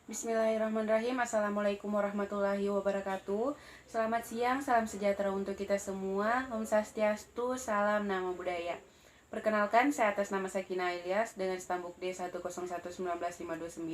Bismillahirrahmanirrahim. Assalamualaikum warahmatullahi wabarakatuh. Selamat siang, salam sejahtera untuk kita semua. Om Swastiastu, salam nama budaya. Perkenalkan, saya atas nama Sakina Ilyas dengan stambuk D1011959,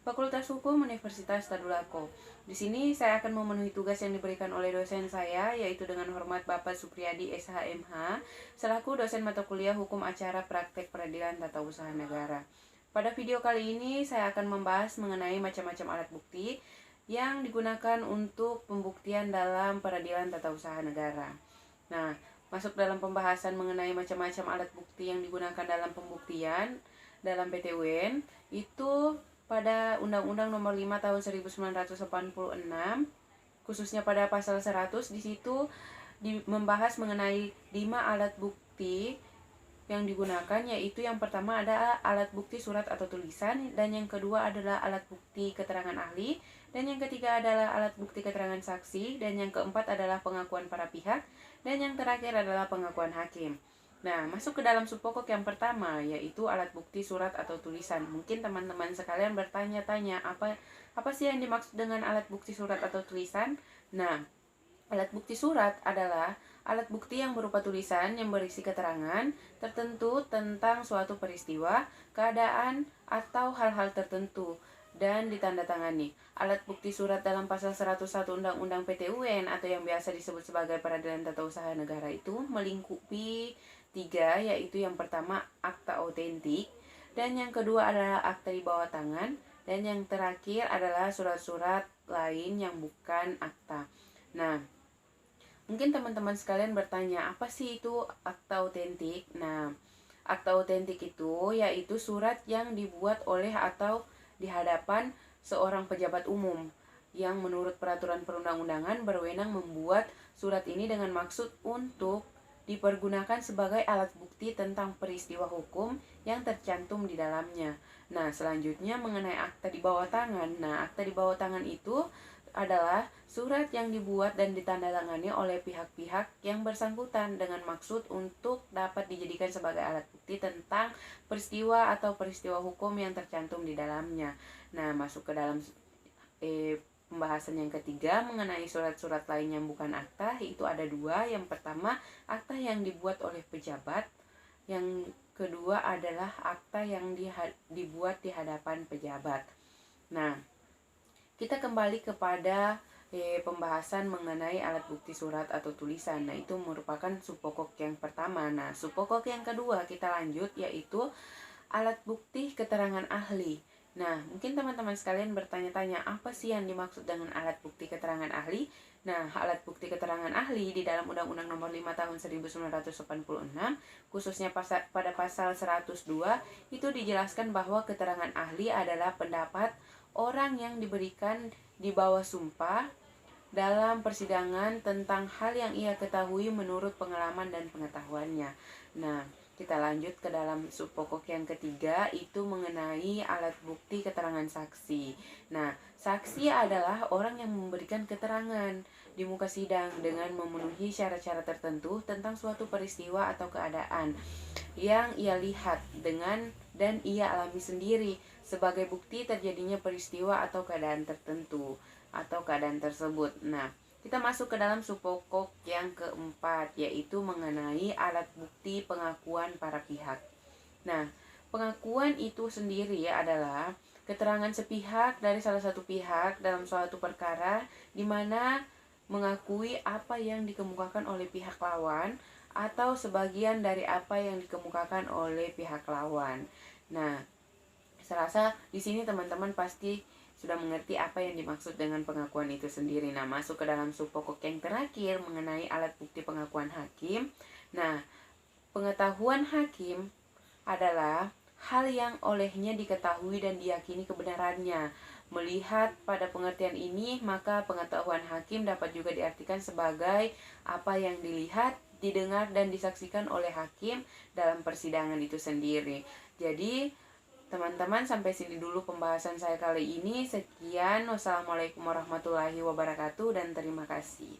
Fakultas Hukum Universitas Tadulako. Di sini saya akan memenuhi tugas yang diberikan oleh dosen saya, yaitu dengan hormat Bapak Supriyadi SHMH, selaku dosen mata kuliah Hukum Acara Praktek Peradilan Tata Usaha Negara. Pada video kali ini saya akan membahas mengenai macam-macam alat bukti yang digunakan untuk pembuktian dalam peradilan tata usaha negara. Nah, masuk dalam pembahasan mengenai macam-macam alat bukti yang digunakan dalam pembuktian dalam PT UN itu pada Undang-Undang Nomor 5 Tahun 1986, khususnya pada pasal 100, di situ membahas mengenai 5 alat bukti yang digunakan, yaitu yang pertama ada alat bukti surat atau tulisan, dan yang kedua adalah alat bukti keterangan ahli, dan yang ketiga adalah alat bukti keterangan saksi, dan yang keempat adalah pengakuan para pihak, dan yang terakhir adalah pengakuan hakim. Nah, masuk ke dalam subpokok yang pertama, yaitu alat bukti surat atau tulisan. Mungkin teman-teman sekalian bertanya-tanya, apa sih yang dimaksud dengan alat bukti surat atau tulisan? Nah, alat bukti surat adalah alat bukti yang berupa tulisan yang berisi keterangan tertentu tentang suatu peristiwa, keadaan, atau hal-hal tertentu dan ditandatangani. Alat bukti surat dalam pasal 101 Undang-Undang PT UN atau yang biasa disebut sebagai Peradilan Tata Usaha Negara itu melingkupi 3, yaitu yang pertama akta otentik, dan yang kedua adalah akta di bawah tangan, dan yang terakhir adalah surat-surat lain yang bukan akta. Nah, mungkin teman-teman sekalian bertanya, apa sih itu akta otentik? Nah, akta otentik itu yaitu surat yang dibuat oleh atau di hadapan seorang pejabat umum yang menurut peraturan perundang-undangan berwenang membuat surat ini dengan maksud untuk dipergunakan sebagai alat bukti tentang peristiwa hukum yang tercantum di dalamnya. Nah, selanjutnya mengenai akta di bawah tangan. Nah, akta di bawah tangan itu adalah surat yang dibuat dan ditandatangani oleh pihak-pihak yang bersangkutan dengan maksud untuk dapat dijadikan sebagai alat bukti tentang peristiwa atau peristiwa hukum yang tercantum di dalamnya. Nah, masuk ke dalam pembahasan yang ketiga mengenai surat-surat lain yang bukan akta, itu ada 2. Yang pertama, akta yang dibuat oleh pejabat. Yang kedua adalah akta yang dibuat di hadapan pejabat. Nah, kita kembali kepada pembahasan mengenai alat bukti surat atau tulisan. Nah, itu merupakan subpokok yang pertama. Nah, subpokok yang kedua kita lanjut, yaitu alat bukti keterangan ahli. Nah, mungkin teman-teman sekalian bertanya-tanya, apa sih yang dimaksud dengan alat bukti keterangan ahli? Nah, alat bukti keterangan ahli di dalam Undang-Undang Nomor 5 Tahun 1986, khususnya pada pasal 102, itu dijelaskan bahwa keterangan ahli adalah pendapat orang yang diberikan di bawah sumpah dalam persidangan tentang hal yang ia ketahui menurut pengalaman dan pengetahuannya. Nah, kita lanjut ke dalam subpokok yang ketiga, itu mengenai alat bukti keterangan saksi. Nah, saksi adalah orang yang memberikan keterangan di muka sidang dengan memenuhi syarat-syarat tertentu tentang suatu peristiwa atau keadaan yang ia lihat dan ia alami sendiri sebagai bukti terjadinya peristiwa atau keadaan tertentu atau keadaan tersebut. Nah, kita masuk ke dalam subpokok yang keempat, yaitu mengenai alat bukti pengakuan para pihak. Nah, pengakuan itu sendiri adalah keterangan sepihak dari salah satu pihak dalam suatu perkara di mana mengakui apa yang dikemukakan oleh pihak lawan atau sebagian dari apa yang dikemukakan oleh pihak lawan. Nah, saya rasa di sini teman-teman pasti sudah mengerti apa yang dimaksud dengan pengakuan itu sendiri. Nah, masuk ke dalam subpokok yang terakhir mengenai alat bukti pengakuan hakim. Nah, pengetahuan hakim adalah hal yang olehnya diketahui dan diyakini kebenarannya. Melihat pada pengertian ini, maka pengetahuan hakim dapat juga diartikan sebagai apa yang dilihat, didengar, dan disaksikan oleh hakim dalam persidangan itu sendiri. Jadi, teman-teman, sampai sini dulu pembahasan saya kali ini. Sekian, wassalamualaikum warahmatullahi wabarakatuh, dan terima kasih.